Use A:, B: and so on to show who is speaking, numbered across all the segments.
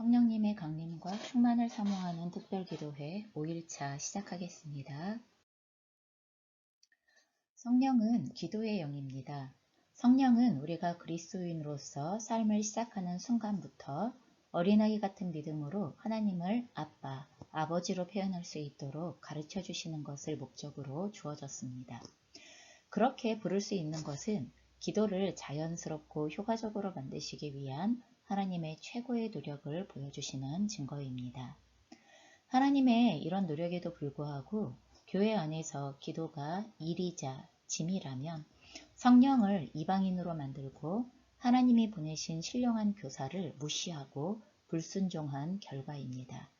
A: 성령님의 강림과 충만을 사모하는 특별기도회 5일차 시작하겠습니다. 성령은 기도의 영입니다. 성령은 우리가 그리스도인으로서 삶을 시작하는 순간부터 어린아이 같은 믿음으로 하나님을 아빠, 아버지로 표현할 수 있도록 가르쳐 주시는 것을 목적으로 주어졌습니다. 그렇게 부를 수 있는 것은 기도를 자연스럽고 효과적으로 만드시기 위한 하나님의 최고의 노력을 보여주시는 증거입니다. 하나님의 이런 노력에도 불구하고 교회 안에서 기도가 일이자 짐이라면 성령을 이방인으로 만들고 하나님이 보내신 신령한 교사를 무시하고 불순종한 결과입니다.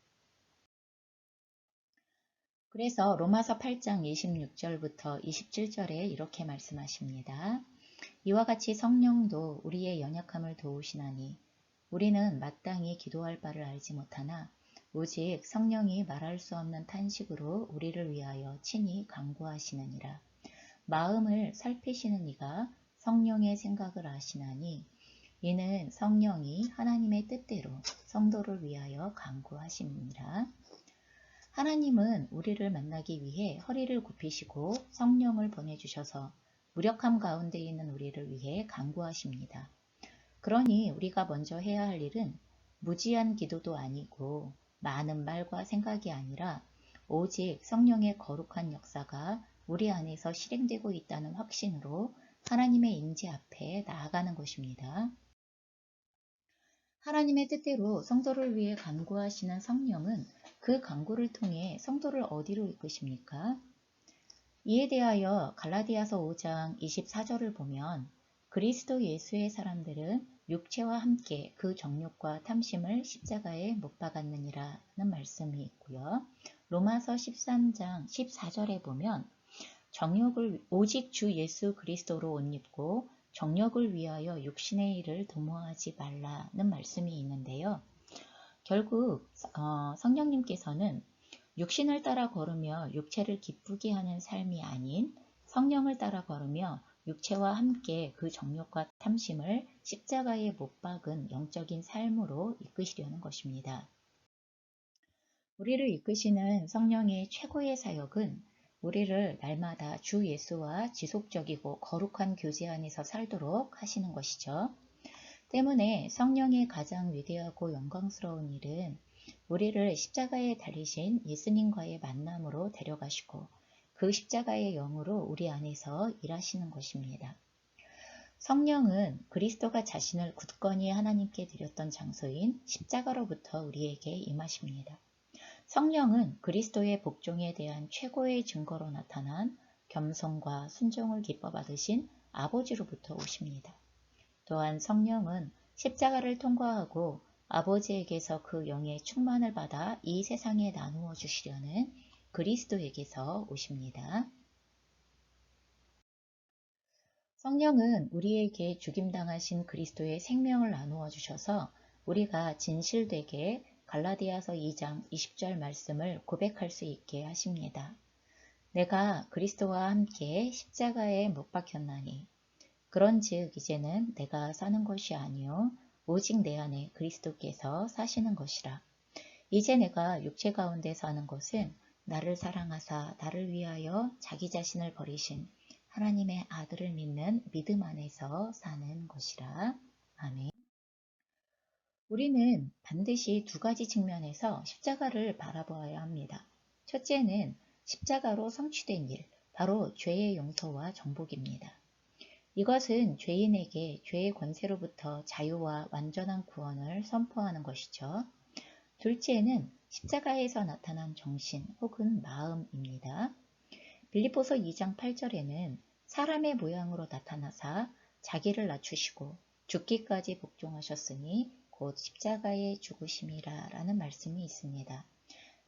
A: 그래서 로마서 8장 26절부터 27절에 이렇게 말씀하십니다. 이와 같이 성령도 우리의 연약함을 도우시나니 우리는 마땅히 기도할 바를 알지 못하나 오직 성령이 말할 수 없는 탄식으로 우리를 위하여 친히 간구하시느니라. 마음을 살피시는 이가 성령의 생각을 아시나니 이는 성령이 하나님의 뜻대로 성도를 위하여 간구하심이니라. 하나님은 우리를 만나기 위해 허리를 굽히시고 성령을 보내주셔서 무력함 가운데 있는 우리를 위해 간구하십니다. 그러니 우리가 먼저 해야 할 일은 무지한 기도도 아니고 많은 말과 생각이 아니라 오직 성령의 거룩한 역사가 우리 안에서 실행되고 있다는 확신으로 하나님의 임재 앞에 나아가는 것입니다. 하나님의 뜻대로 성도를 위해 간구하시는 성령은 그 간구를 통해 성도를 어디로 이끄십니까? 이에 대하여 갈라디아서 5장 24절을 보면 그리스도 예수의 사람들은 육체와 함께 그 정욕과 탐심을 십자가에 못 박았느니라는 말씀이 있고요. 로마서 13장 14절에 보면 정욕을 오직 주 예수 그리스도로 옷 입고 정욕을 위하여 육신의 일을 도모하지 말라는 말씀이 있는데요. 결국 성령님께서는 육신을 따라 걸으며 육체를 기쁘게 하는 삶이 아닌 성령을 따라 걸으며 육체와 함께 그 정욕과 탐심을 십자가에 못 박은 영적인 삶으로 이끄시려는 것입니다. 우리를 이끄시는 성령의 최고의 사역은 우리를 날마다 주 예수와 지속적이고 거룩한 교제 안에서 살도록 하시는 것이죠. 때문에 성령의 가장 위대하고 영광스러운 일은 우리를 십자가에 달리신 예수님과의 만남으로 데려가시고 그 십자가의 영으로 우리 안에서 일하시는 것입니다. 성령은 그리스도가 자신을 굳건히 하나님께 드렸던 장소인 십자가로부터 우리에게 임하십니다. 성령은 그리스도의 복종에 대한 최고의 증거로 나타난 겸손과 순종을 기뻐 받으신 아버지로부터 오십니다. 또한 성령은 십자가를 통과하고 아버지에게서 그 영의 충만을 받아 이 세상에 나누어 주시려는 그리스도에게서 오십니다. 성령은 우리에게 죽임당하신 그리스도의 생명을 나누어 주셔서 우리가 진실되게 갈라디아서 2장 20절 말씀을 고백할 수 있게 하십니다. 내가 그리스도와 함께 십자가에 못 박혔나니 그런즉 이제는 내가 사는 것이 아니요 오직 내 안에 그리스도께서 사시는 것이라. 이제 내가 육체 가운데 사는 것은 나를 사랑하사 나를 위하여 자기 자신을 버리신 하나님의 아들을 믿는 믿음 안에서 사는 것이라. 아멘. 우리는 반드시 두 가지 측면에서 십자가를 바라보아야 합니다. 첫째는 십자가로 성취된 일, 바로 죄의 용서와 정복입니다. 이것은 죄인에게 죄의 권세로부터 자유와 완전한 구원을 선포하는 것이죠. 둘째는 십자가에서 나타난 정신 혹은 마음입니다. 빌립보서 2장 8절에는 사람의 모양으로 나타나사 자기를 낮추시고 죽기까지 복종하셨으니 곧 십자가에 죽으심이라 라는 말씀이 있습니다.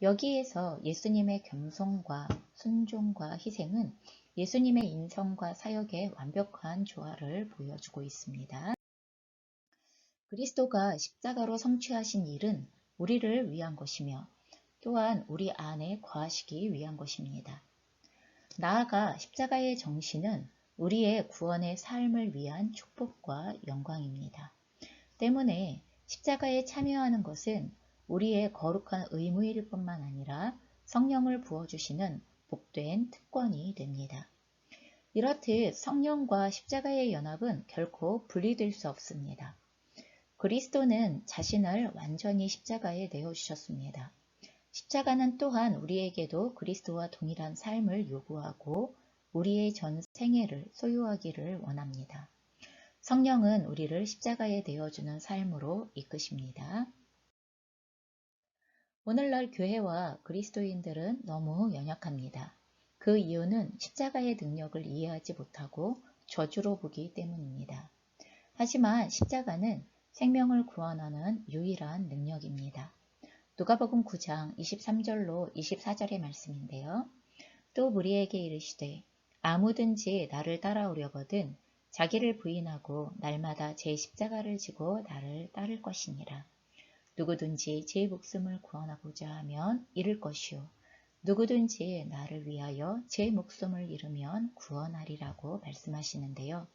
A: 여기에서 예수님의 겸손과 순종과 희생은 예수님의 인성과 사역의 완벽한 조화를 보여주고 있습니다. 그리스도가 십자가로 성취하신 일은 우리를 위한 것이며 또한 우리 안에 거하시기 위한 것입니다. 나아가 십자가의 정신은 우리의 구원의 삶을 위한 축복과 영광입니다. 때문에 십자가에 참여하는 것은 우리의 거룩한 의무일 뿐만 아니라 성령을 부어주시는 복된 특권이 됩니다. 이렇듯 성령과 십자가의 연합은 결코 분리될 수 없습니다. 그리스도는 자신을 완전히 십자가에 내어주셨습니다. 십자가는 또한 우리에게도 그리스도와 동일한 삶을 요구하고 우리의 전 생애를 소유하기를 원합니다. 성령은 우리를 십자가에 내어주는 삶으로 이끄십니다. 오늘날 교회와 그리스도인들은 너무 연약합니다. 그 이유는 십자가의 능력을 이해하지 못하고 저주로 보기 때문입니다. 하지만 십자가는 생명을 구원하는 유일한 능력입니다. 누가복음 9장 23절로 24절의 말씀인데요. 또 무리에게 이르시되 아무든지 나를 따라오려거든 자기를 부인하고 날마다 제 십자가를 지고 나를 따를 것이니라. 누구든지 제 목숨을 구원하고자 하면 잃을 것이요 누구든지 나를 위하여 제 목숨을 잃으면 구원하리라고 말씀하시는데요.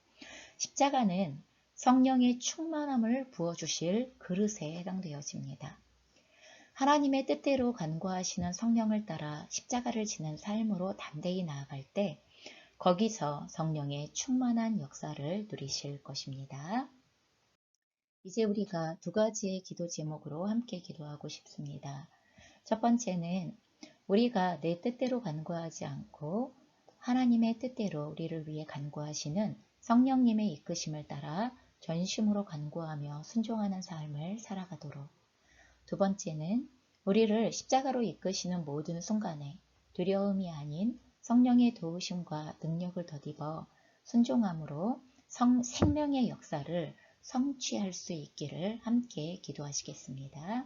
A: 십자가는 성령의 충만함을 부어주실 그릇에 해당되어집니다. 하나님의 뜻대로 간구하시는 성령을 따라 십자가를 지는 삶으로 담대히 나아갈 때 거기서 성령의 충만한 역사를 누리실 것입니다. 이제 우리가 두 가지의 기도 제목으로 함께 기도하고 싶습니다. 첫 번째는 우리가 내 뜻대로 간구하지 않고 하나님의 뜻대로 우리를 위해 간구하시는 성령님의 이끄심을 따라 전심으로 간구하며 순종하는 삶을 살아가도록. 두 번째는 우리를 십자가로 이끄시는 모든 순간에 두려움이 아닌 성령의 도우심과 능력을 덧입어 순종함으로 생명의 역사를 성취할 수 있기를 함께 기도하시겠습니다.